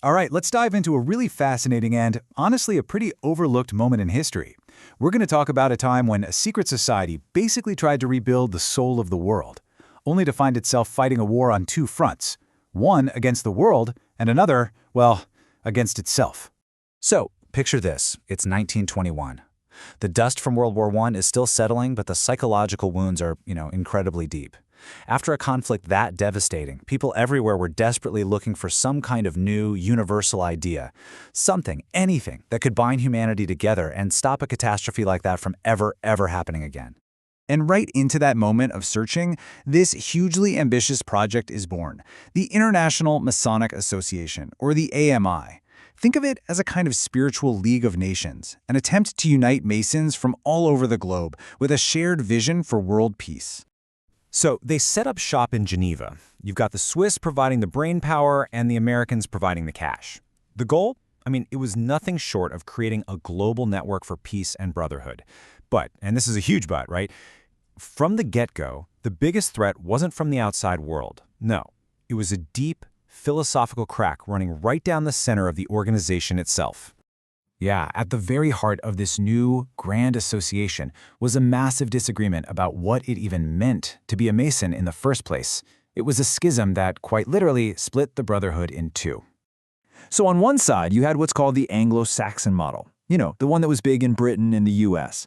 All right, let's dive into a really fascinating and, honestly, a pretty overlooked moment in history. We're going to talk about a time when a secret society basically tried to rebuild the soul of the world, only to find itself fighting a war on two fronts. One against the world, and another, well, against itself. So, picture this. It's 1921. The dust from World War I is still settling, but the psychological wounds are, incredibly deep. After a conflict that devastating, people everywhere were desperately looking for some kind of new, universal idea. Something, anything, that could bind humanity together and stop a catastrophe like that from ever happening again. And right into that moment of searching, this hugely ambitious project is born, the International Masonic Association, or the A.M.I. Think of it as a kind of spiritual league of nations, an attempt to unite Masons from all over the globe with a shared vision for world peace. So they set up shop in Geneva. You've got the Swiss providing the brainpower and the Americans providing the cash. The goal? It was nothing short of creating a global network for peace and brotherhood. But, and this is a huge but, right? From the get-go, the biggest threat wasn't from the outside world. No, it was a deep, philosophical crack running right down the center of the organization itself. Yeah, at the very heart of this new, grand association was a massive disagreement about what it even meant to be a Mason in the first place. It was a schism that, quite literally, split the brotherhood in two. So on one side, you had what's called the Anglo-Saxon model. The one that was big in Britain and the US.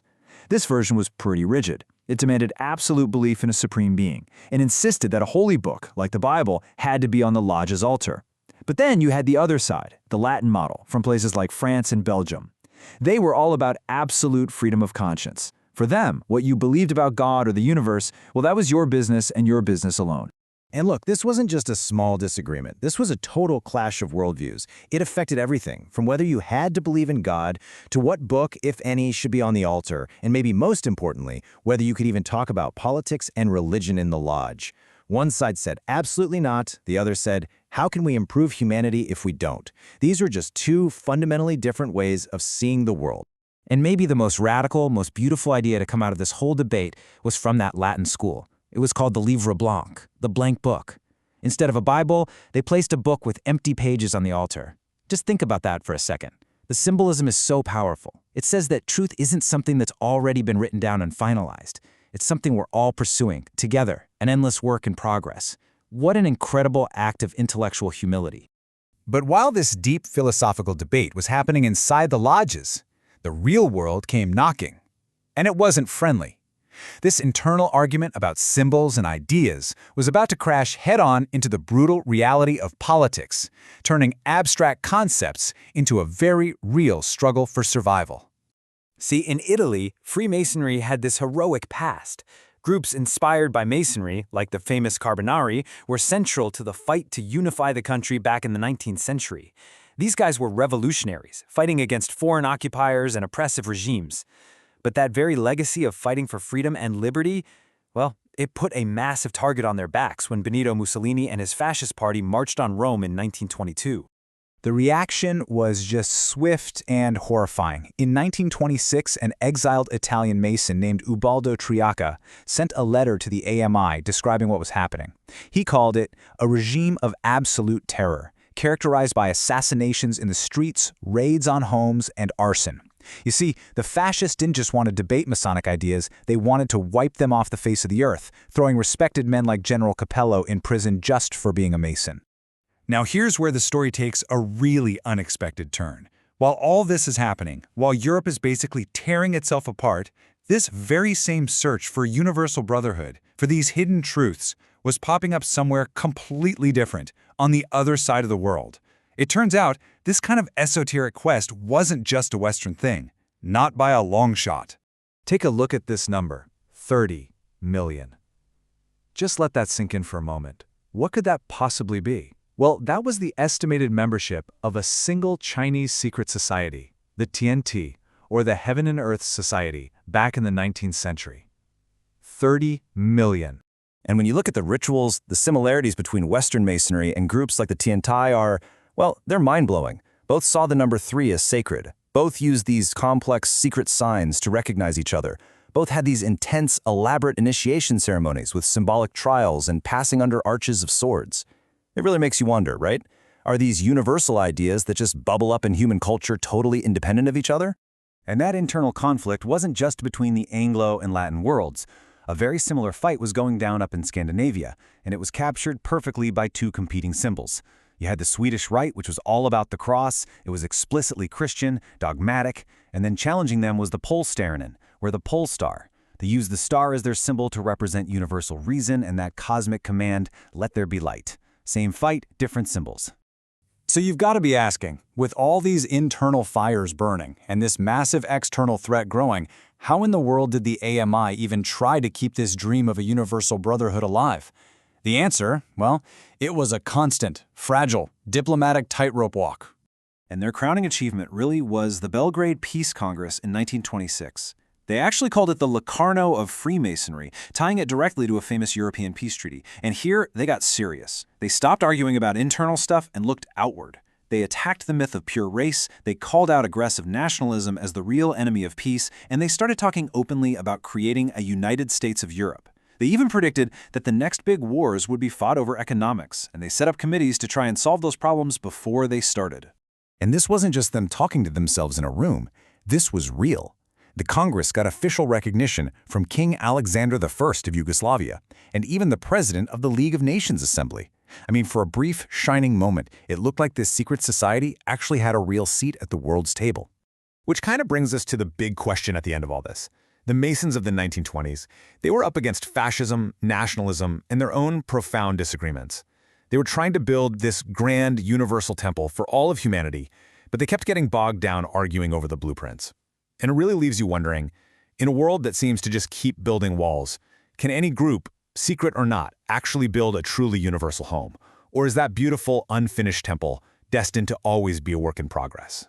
This version was pretty rigid. It demanded absolute belief in a supreme being, and insisted that a holy book, like the Bible, had to be on the lodge's altar. But then you had the other side, the Latin model, from places like France and Belgium. They were all about absolute freedom of conscience. For them, what you believed about God or the universe, well, that was your business and your business alone. And look, this wasn't just a small disagreement. This was a total clash of worldviews. It affected everything, from whether you had to believe in God, to what book, if any, should be on the altar, and maybe most importantly, whether you could even talk about politics and religion in the lodge. One side said, absolutely not. The other said, how can we improve humanity if we don't? These were just two fundamentally different ways of seeing the world. And maybe the most radical, most beautiful idea to come out of this whole debate was from that Latin school. It was called the Livre Blanc, the blank book. Instead of a Bible, they placed a book with empty pages on the altar. Just think about that for a second. The symbolism is so powerful. It says that truth isn't something that's already been written down and finalized. It's something we're all pursuing, together, an endless work in progress. What an incredible act of intellectual humility. But while this deep philosophical debate was happening inside the lodges, the real world came knocking. And it wasn't friendly. This internal argument about symbols and ideas was about to crash head-on into the brutal reality of politics, turning abstract concepts into a very real struggle for survival. See, in Italy, Freemasonry had this heroic past. Groups inspired by Masonry, like the famous Carbonari, were central to the fight to unify the country back in the 19th century. These guys were revolutionaries, fighting against foreign occupiers and oppressive regimes. But that very legacy of fighting for freedom and liberty, well, it put a massive target on their backs when Benito Mussolini and his fascist party marched on Rome in 1922. The reaction was just swift and horrifying. In 1926, an exiled Italian Mason named Ubaldo Triaca sent a letter to the A.M.I. describing what was happening. He called it a regime of absolute terror, characterized by assassinations in the streets, raids on homes, and arson. You see, the fascists didn't just want to debate Masonic ideas, they wanted to wipe them off the face of the earth, throwing respected men like General Capello in prison just for being a Mason. Now here's where the story takes a really unexpected turn. While all this is happening, while Europe is basically tearing itself apart, this very same search for universal brotherhood, for these hidden truths, was popping up somewhere completely different, on the other side of the world. It turns out, this kind of esoteric quest wasn't just a Western thing, not by a long shot. Take a look at this number, 30 million. Just let that sink in for a moment. What could that possibly be? Well, that was the estimated membership of a single Chinese secret society, the TNT, or the Heaven and Earth Society, back in the 19th century. 30 million. And when you look at the rituals, the similarities between Western Masonry and groups like the TNT are, well, they're mind-blowing. Both saw the number 3 as sacred. Both used these complex secret signs to recognize each other. Both had these intense, elaborate initiation ceremonies with symbolic trials and passing under arches of swords. It really makes you wonder, right? Are these universal ideas that just bubble up in human culture totally independent of each other? And that internal conflict wasn't just between the Anglo and Latin worlds. A very similar fight was going down up in Scandinavia, and it was captured perfectly by two competing symbols. You had the Swedish Rite, which was all about the cross. It was explicitly Christian, dogmatic, and then challenging them was the Polstjärnan, or the pole star. They used the star as their symbol to represent universal reason and that cosmic command, let there be light. Same fight, different symbols. So you've got to be asking, with all these internal fires burning and this massive external threat growing, how in the world did the A.M.I. even try to keep this dream of a universal brotherhood alive? The answer, well, it was a constant, fragile, diplomatic tightrope walk. And their crowning achievement really was the Belgrade Peace Congress in 1926. They actually called it the Locarno of Freemasonry, tying it directly to a famous European peace treaty. And here, they got serious. They stopped arguing about internal stuff and looked outward. They attacked the myth of pure race, they called out aggressive nationalism as the real enemy of peace, and they started talking openly about creating a United States of Europe. They even predicted that the next big wars would be fought over economics, and they set up committees to try and solve those problems before they started. And this wasn't just them talking to themselves in a room. This was real. The Congress got official recognition from King Alexander I of Yugoslavia, and even the president of the League of Nations Assembly. I mean, for a brief, shining moment, it looked like this secret society actually had a real seat at the world's table. Which kind of brings us to the big question at the end of all this. The Masons of the 1920s, they were up against fascism, nationalism, and their own profound disagreements. They were trying to build this grand universal temple for all of humanity, but they kept getting bogged down arguing over the blueprints. And it really leaves you wondering, in a world that seems to just keep building walls, can any group, secret or not, actually build a truly universal home? Or is that beautiful, unfinished temple destined to always be a work in progress?